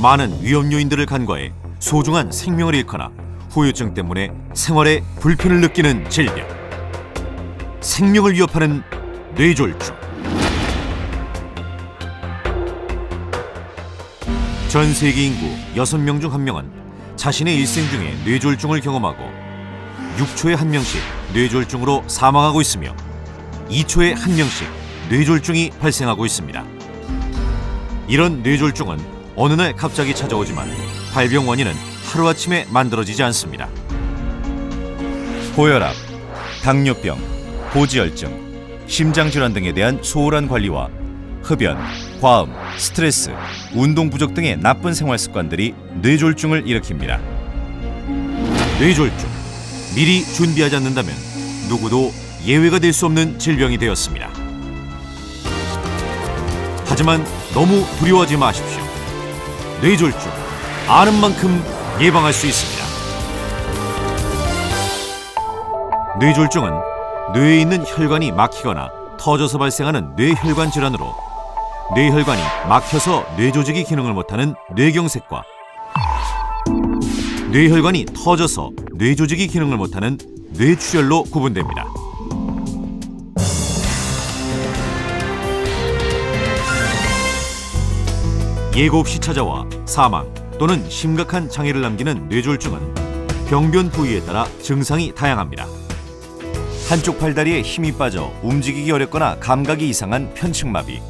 많은 위험 요인들을 간과해 소중한 생명을 잃거나 후유증 때문에 생활에 불편을 느끼는 질병. 생명을 위협하는 뇌졸중. 전 세계 인구 6명 중 1명은 자신의 일생 중에 뇌졸중을 경험하고 6초에 1명씩 뇌졸중으로 사망하고 있으며 2초에 1명씩 뇌졸중이 발생하고 있습니다. 이런 뇌졸중은 어느 날 갑자기 찾아오지만 발병 원인은 하루아침에 만들어지지 않습니다. 고혈압, 당뇨병, 고지혈증, 심장질환 등에 대한 소홀한 관리와 흡연, 과음, 스트레스, 운동 부족 등의 나쁜 생활 습관들이 뇌졸중을 일으킵니다. 뇌졸중, 미리 준비하지 않는다면 누구도 예외가 될 수 없는 질병이 되었습니다. 하지만 너무 두려워하지 마십시오. 뇌졸중, 아는 만큼 예방할 수 있습니다. 뇌졸중은 뇌에 있는 혈관이 막히거나 터져서 발생하는 뇌혈관 질환으로 뇌혈관이 막혀서 뇌조직이 기능을 못하는 뇌경색과 뇌혈관이 터져서 뇌조직이 기능을 못하는 뇌출혈로 구분됩니다. 예고 없이 찾아와 사망 또는 심각한 장애를 남기는 뇌졸중은 병변 부위에 따라 증상이 다양합니다. 한쪽 팔다리에 힘이 빠져 움직이기 어렵거나 감각이 이상한 편측마비,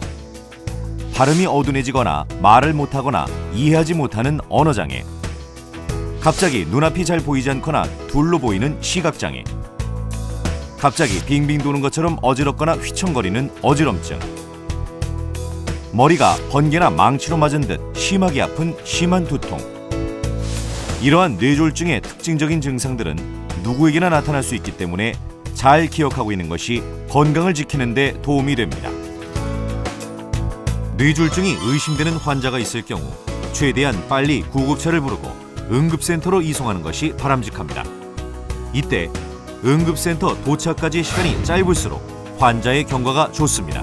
발음이 어둔해지거나 말을 못하거나 이해하지 못하는 언어장애, 갑자기 눈앞이 잘 보이지 않거나 둘로 보이는 시각장애, 갑자기 빙빙 도는 것처럼 어지럽거나 휘청거리는 어지럼증, 머리가 번개나 망치로 맞은 듯 심하게 아픈 심한 두통. 이러한 뇌졸중의 특징적인 증상들은 누구에게나 나타날 수 있기 때문에 잘 기억하고 있는 것이 건강을 지키는 데 도움이 됩니다. 뇌졸중이 의심되는 환자가 있을 경우 최대한 빨리 구급차를 부르고 응급센터로 이송하는 것이 바람직합니다. 이때 응급센터 도착까지의 시간이 짧을수록 환자의 경과가 좋습니다.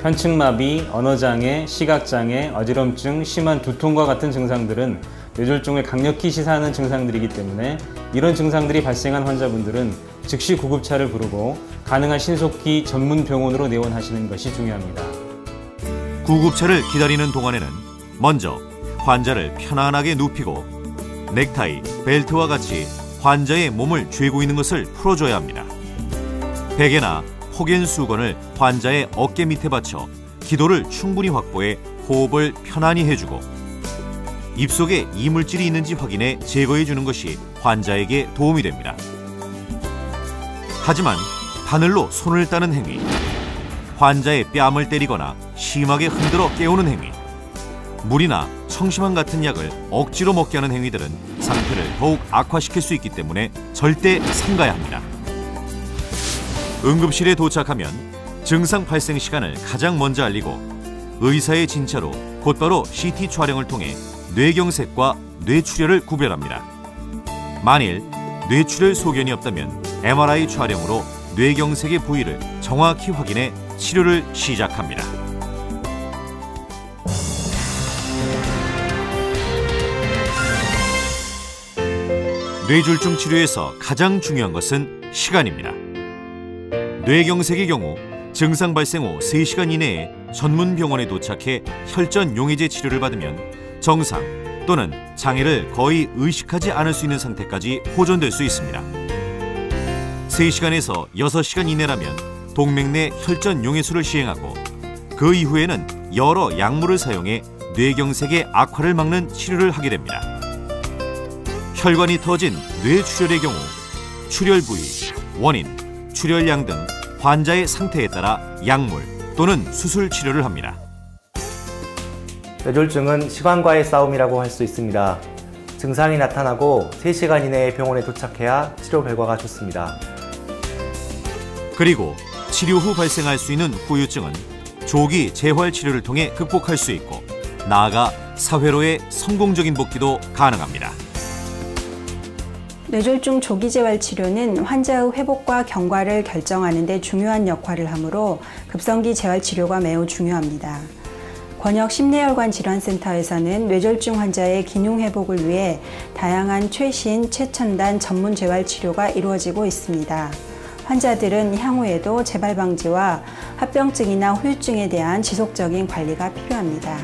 편측마비, 언어장애, 시각장애, 어지럼증, 심한 두통과 같은 증상들은 뇌졸중을 강력히 시사하는 증상들이기 때문에 이런 증상들이 발생한 환자분들은 즉시 구급차를 부르고 가능한 신속히 전문 병원으로 내원하시는 것이 중요합니다. 구급차를 기다리는 동안에는 먼저 환자를 편안하게 눕히고 넥타이, 벨트와 같이 환자의 몸을 쥐고 있는 것을 풀어줘야 합니다. 베개나 폭엔 수건을 환자의 어깨 밑에 받쳐 기도를 충분히 확보해 호흡을 편안히 해주고 입속에 이물질이 있는지 확인해 제거해 주는 것이 환자에게 도움이 됩니다. 하지만 바늘로 손을 따는 행위, 환자의 뺨을 때리거나 심하게 흔들어 깨우는 행위, 물이나 청심환 같은 약을 억지로 먹게 하는 행위들은 상태를 더욱 악화시킬 수 있기 때문에 절대 삼가야 합니다. 응급실에 도착하면 증상 발생 시간을 가장 먼저 알리고 의사의 진찰 후 곧바로 CT 촬영을 통해 뇌경색과 뇌출혈을 구별합니다. 만일 뇌출혈 소견이 없다면 MRI 촬영으로 뇌경색의 부위를 정확히 확인해 치료를 시작합니다. 뇌졸중 치료에서 가장 중요한 것은 시간입니다. 뇌경색의 경우 증상 발생 후 3시간 이내에 전문 병원에 도착해 혈전 용해제 치료를 받으면 정상 또는 장애를 거의 의식하지 않을 수 있는 상태까지 호전될 수 있습니다. 3시간에서 6시간 이내라면 동맥 내 혈전 용해술을 시행하고 그 이후에는 여러 약물을 사용해 뇌경색의 악화를 막는 치료를 하게 됩니다. 혈관이 터진 뇌출혈의 경우 출혈 부위, 원인, 출혈량 등 환자의 상태에 따라 약물 또는 수술 치료를 합니다. 뇌졸중은 시간과의 싸움이라고 할 수 있습니다. 증상이 나타나고 3시간 이내에 병원에 도착해야 치료 결과가 좋습니다. 그리고 치료 후 발생할 수 있는 후유증은 조기 재활 치료를 통해 극복할 수 있고 나아가 사회로의 성공적인 복귀도 가능합니다. 뇌졸중 조기 재활 치료는 환자의 회복과 경과를 결정하는 데 중요한 역할을 하므로 급성기 재활 치료가 매우 중요합니다. 권역 심내혈관 질환센터에서는 뇌졸중 환자의 기능 회복을 위해 다양한 최신, 최첨단 전문 재활 치료가 이루어지고 있습니다. 환자들은 향후에도 재발 방지와 합병증이나 후유증에 대한 지속적인 관리가 필요합니다.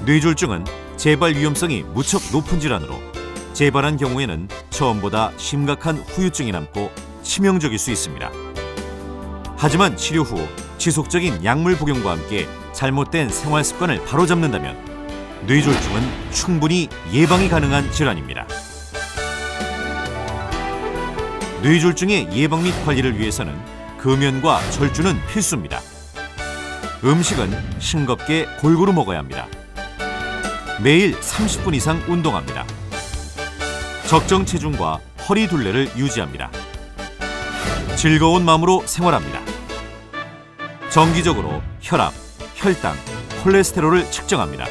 뇌졸중은 재발 위험성이 무척 높은 질환으로 재발한 경우에는 처음보다 심각한 후유증이 남고 치명적일 수 있습니다. 하지만 치료 후 지속적인 약물 복용과 함께 잘못된 생활 습관을 바로잡는다면 뇌졸중은 충분히 예방이 가능한 질환입니다. 뇌졸중의 예방 및 관리를 위해서는 금연과 절주는 필수입니다. 음식은 싱겁게 골고루 먹어야 합니다. 매일 30분 이상 운동합니다. 적정 체중과 허리 둘레를 유지합니다. 즐거운 마음으로 생활합니다. 정기적으로 혈압, 혈당, 콜레스테롤을 측정합니다.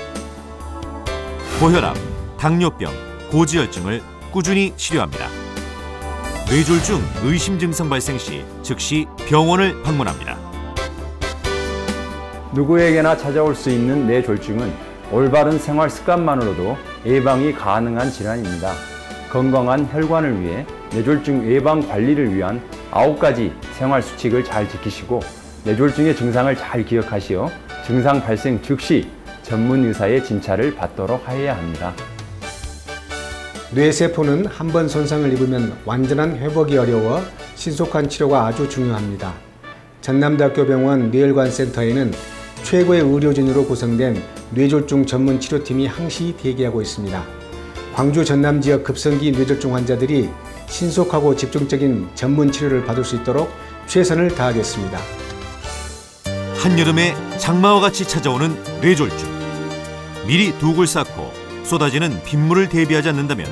고혈압, 당뇨병, 고지혈증을 꾸준히 치료합니다. 뇌졸중 의심 증상 발생 시 즉시 병원을 방문합니다. 누구에게나 찾아올 수 있는 뇌졸중은 올바른 생활 습관만으로도 예방이 가능한 질환입니다. 건강한 혈관을 위해 뇌졸중 예방 관리를 위한 9가지 생활 수칙을 잘 지키시고 뇌졸중의 증상을 잘 기억하시어 증상 발생 즉시 전문 의사의 진찰을 받도록 하여야 합니다. 뇌세포는 한 번 손상을 입으면 완전한 회복이 어려워 신속한 치료가 아주 중요합니다. 전남대학교 병원 뇌혈관센터에는 최고의 의료진으로 구성된 뇌졸중 전문 치료팀이 항시 대기하고 있습니다. 광주 전남 지역 급성기 뇌졸중 환자들이 신속하고 집중적인 전문 치료를 받을 수 있도록 최선을 다하겠습니다. 한여름에 장마와 같이 찾아오는 뇌졸중. 미리 독을 쌓고 쏟아지는 빗물을 대비하지 않는다면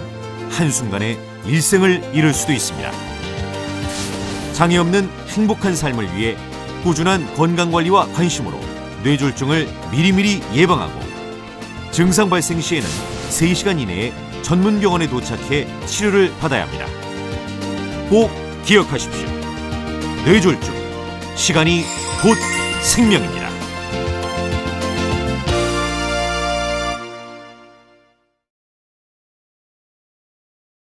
한순간에 일생을 잃을 수도 있습니다. 장애 없는 행복한 삶을 위해 꾸준한 건강관리와 관심으로 뇌졸중을 미리미리 예방하고 증상 발생 시에는 3시간 이내에 전문 병원에 도착해 치료를 받아야 합니다. 꼭 기억하십시오. 뇌졸중, 시간이 곧 생명입니다.